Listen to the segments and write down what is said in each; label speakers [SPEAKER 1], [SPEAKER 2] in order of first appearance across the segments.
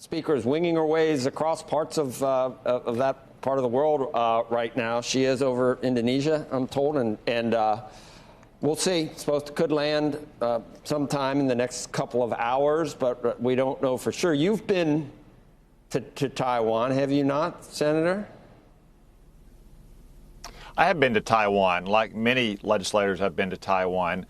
[SPEAKER 1] Speaker is winging her ways across parts of that part of the world right now. She is over Indonesia, I'm told, and we'll see. Could land sometime in the next couple of hours, but we don't know for sure. You've been to Taiwan, have you not, Senator?
[SPEAKER 2] I have been to Taiwan. Like many legislators, I've been to Taiwan.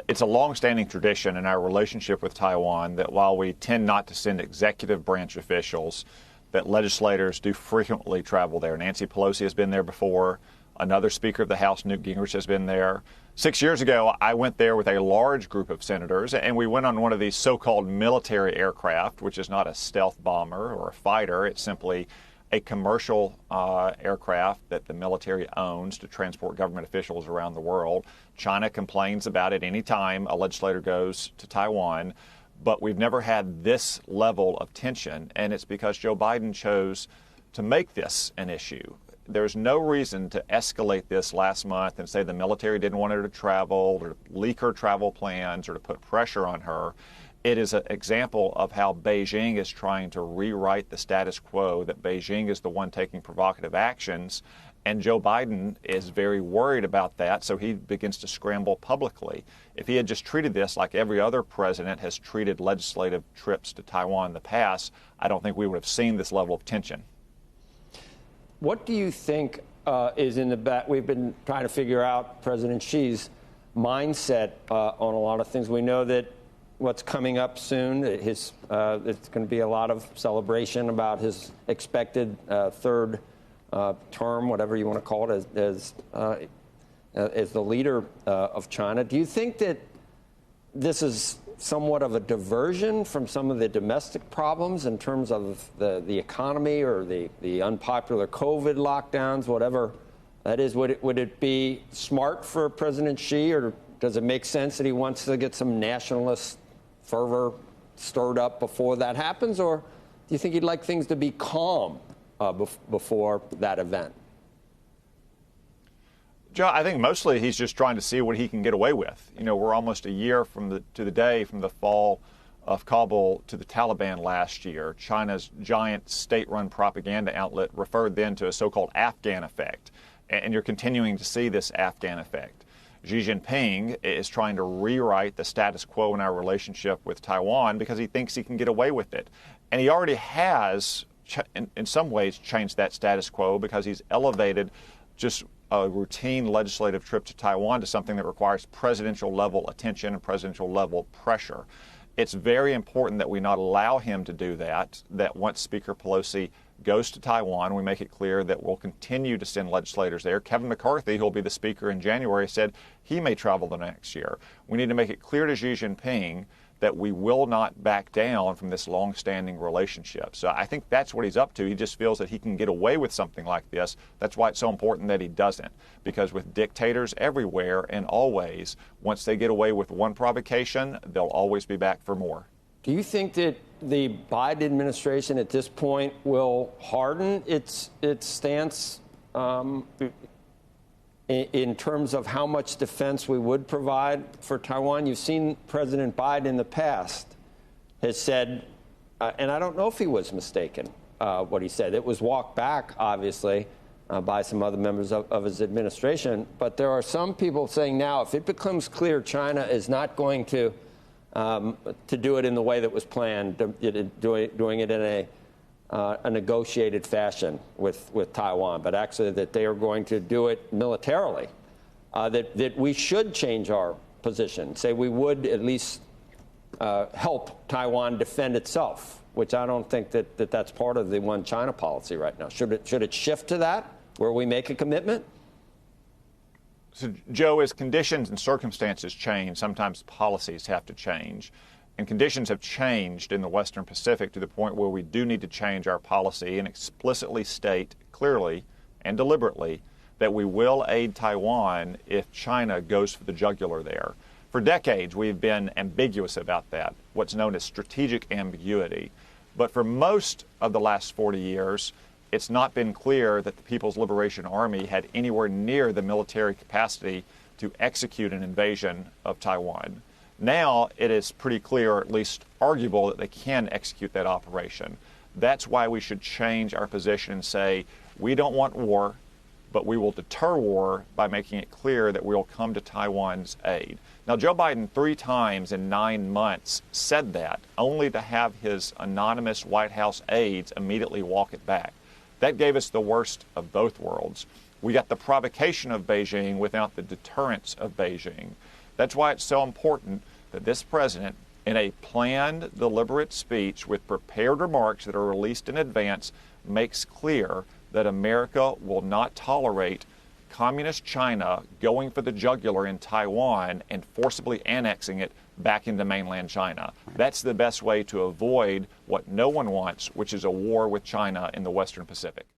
[SPEAKER 2] It's a longstanding tradition in our relationship with Taiwan that while we tend not to send executive branch officials, that legislators do frequently travel there. Nancy Pelosi has been there before. Another Speaker of the House, Newt Gingrich, has been there. 6 years ago, I went there with a large group of senators, and we went on one of these so-called military aircraft, which is not a stealth bomber or a fighter. It's simply a commercial aircraft that the military owns to transport government officials around the world. China complains about it any time a legislator goes to Taiwan, but we've never had this level of tension, and it's because Joe Biden chose to make this an issue. There's no reason to escalate this last month and say the military didn't want her to travel or leak her travel plans or to put pressure on her. It is an example of how Beijing is trying to rewrite the status quo, that Beijing is the one taking provocative actions, and Joe Biden is very worried about that, so he begins to scramble publicly. If he had just treated this like every other president has treated legislative trips to Taiwan in the past, I don't think we would have seen this level of tension.
[SPEAKER 1] What do you think is in the back? We've been trying to figure out President Xi's mindset on a lot of things. We know that what's coming up soon, it's going to be a lot of celebration about his expected third term, whatever you want to call it, as the leader of China. Do you think that this is somewhat of a diversion from some of the domestic problems in terms of the economy or the unpopular COVID lockdowns, whatever that is? Would it be smart for President Xi, or does it make sense that he wants to get some nationalist fervor stirred up before that happens, or do you think he'd like things to be calm before that event?
[SPEAKER 2] Joe, I think mostly he's just trying to see what he can get away with. You know, we're almost a year to the day from the fall of Kabul to the Taliban last year. China's giant state-run propaganda outlet referred then to a so-called Afghan effect, and you're continuing to see this Afghan effect. Xi Jinping is trying to rewrite the status quo in our relationship with Taiwan because he thinks he can get away with it. And he already has, in some ways, changed that status quo because he's elevated just a routine legislative trip to Taiwan to something that requires presidential-level attention and presidential-level pressure. It's very important that we not allow him to do that, that once Speaker Pelosi goes to Taiwan, we make it clear that we'll continue to send legislators there. Kevin McCarthy, who will be the Speaker in January, said he may travel the next year. We need to make it clear to Xi Jinping that we will not back down from this long-standing relationship. So I think that's what he's up to. He just feels that he can get away with something like this. That's why it's so important that he doesn't. Because with dictators everywhere and always, once they get away with one provocation, they'll always be back for more.
[SPEAKER 1] Do you think that the Biden administration at this point will harden its stance in terms of how much defense we would provide for Taiwan? You've seen President Biden in the past has said, and I don't know if he was mistaken, what he said. It was walked back, obviously, by some other members of his administration. But there are some people saying now, if it becomes clear China is not going to do it in the way that was planned, doing it in a negotiated fashion with Taiwan, but actually that they are going to do it militarily, that we should change our position, say we would at least help Taiwan defend itself, which I don't think that's part of the one China policy right now. Should it shift to that, where we make a commitment?
[SPEAKER 2] So, Joe, as conditions and circumstances change, sometimes policies have to change. And conditions have changed in the Western Pacific to the point where we do need to change our policy and explicitly state clearly and deliberately that we will aid Taiwan if China goes for the jugular there. For decades, we've been ambiguous about that, what's known as strategic ambiguity. But for most of the last 40 years, it's not been clear that the People's Liberation Army had anywhere near the military capacity to execute an invasion of Taiwan. Now it is pretty clear, or at least arguable, that they can execute that operation. That's why we should change our position and say, we don't want war, but we will deter war by making it clear that we'll come to Taiwan's aid. Now, Joe Biden 3 times in 9 months said that, only to have his anonymous White House aides immediately walk it back. That gave us the worst of both worlds. We got the provocation of Beijing without the deterrence of Beijing. That's why it's so important that this president, in a planned, deliberate speech with prepared remarks that are released in advance, makes clear that America will not tolerate Communist China going for the jugular in Taiwan and forcibly annexing it back into mainland China. That's the best way to avoid what no one wants, which is a war with China in the Western Pacific.